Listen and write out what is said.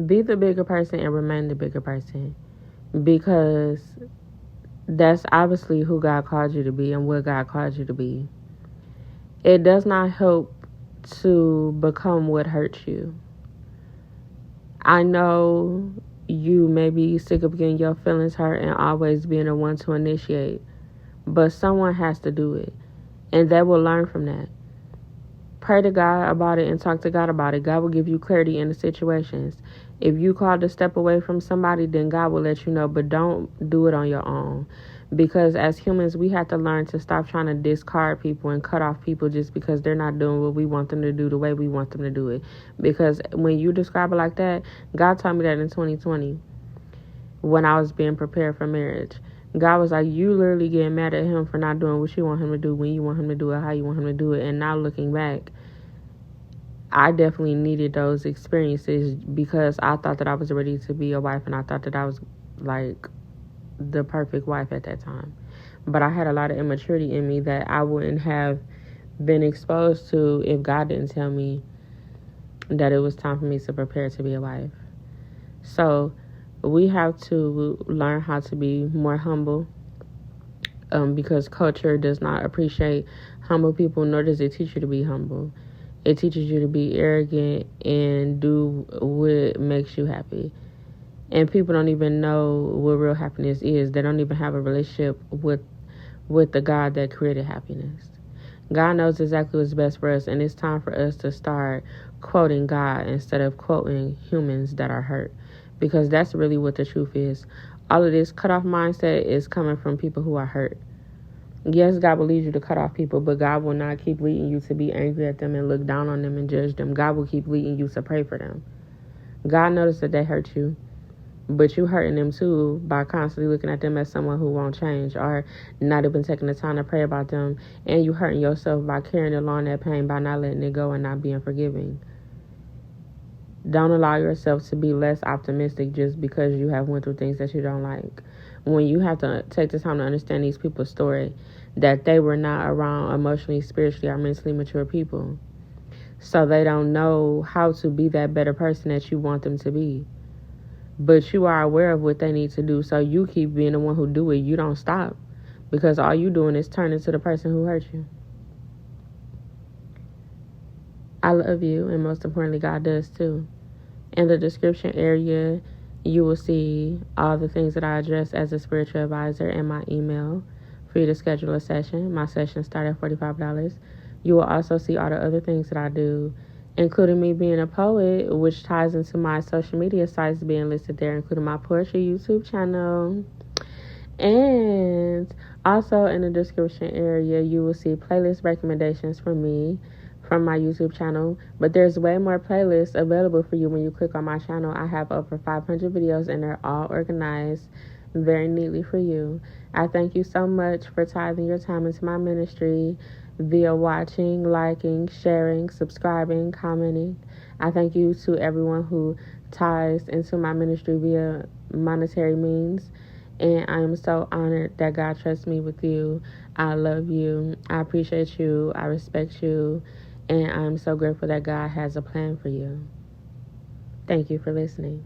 Be the bigger person and remain the bigger person, because that's obviously who God called you to be and what God called you to be. It does not help to become what hurts you. I know you may be sick of getting your feelings hurt and always being the one to initiate, but someone has to do it, and they will learn from that. Pray to God about it and talk to God about it. God will give you clarity in the situations. If you called to step away from somebody, then God will let you know, but don't do it on your own. Because as humans, we have to learn to stop trying to discard people and cut off people just because they're not doing what we want them to do the way we want them to do it. Because when you describe it like that, God told me that in 2020 when I was being prepared for marriage. God was like, you literally getting mad at him for not doing what you want him to do, when you want him to do it, how you want him to do it. And now looking back, I definitely needed those experiences because I thought that I was ready to be a wife, and I thought that I was like the perfect wife at that time. But I had a lot of immaturity in me that I wouldn't have been exposed to if God didn't tell me that it was time for me to prepare to be a wife. So we have to learn how to be more humble, because culture does not appreciate humble people, nor does it teach you to be humble. It teaches you to be arrogant and do what makes you happy. And people don't even know what real happiness is. They don't even have a relationship with the God that created happiness. God knows exactly what's best for us, and it's time for us to start quoting God instead of quoting humans that are hurt, because that's really what the truth is. All of this cut-off mindset is coming from people who are hurt. Yes, God will lead you to cut off people, but God will not keep leading you to be angry at them and look down on them and judge them. God will keep leading you to pray for them. God noticed that they hurt you, but you hurting them too by constantly looking at them as someone who won't change, or not even taking the time to pray about them. And you hurting yourself by carrying along that pain, by not letting it go and not being forgiving. Don't allow yourself to be less optimistic just because you have went through things that you don't like. When you have to take the time to understand these people's story, that they were not around emotionally, spiritually, or mentally mature people. So they don't know how to be that better person that you want them to be. But you are aware of what they need to do, so you keep being the one who do it. You don't stop, because all you doing is turning to the person who hurt you. I love you, and most importantly, God does too. In the description area, you will see all the things that I address as a spiritual advisor and my email for you to schedule a session. My sessions start at $45. You will also see all the other things that I do, including me being a poet, which ties into my social media sites being listed there, including my poetry YouTube channel. And also in the description area, you will see playlist recommendations from me from my YouTube channel. But there's way more playlists available for you when you click on my channel. I have over 500 videos, and they're all organized very neatly for you. I thank you so much for tithing your time into my ministry via watching, liking, sharing, subscribing, commenting. I thank you to everyone who ties into my ministry via monetary means. And I am so honored that God trusts me with you. I love you. I appreciate you. I respect you. And I'm so grateful that God has a plan for you. Thank you for listening.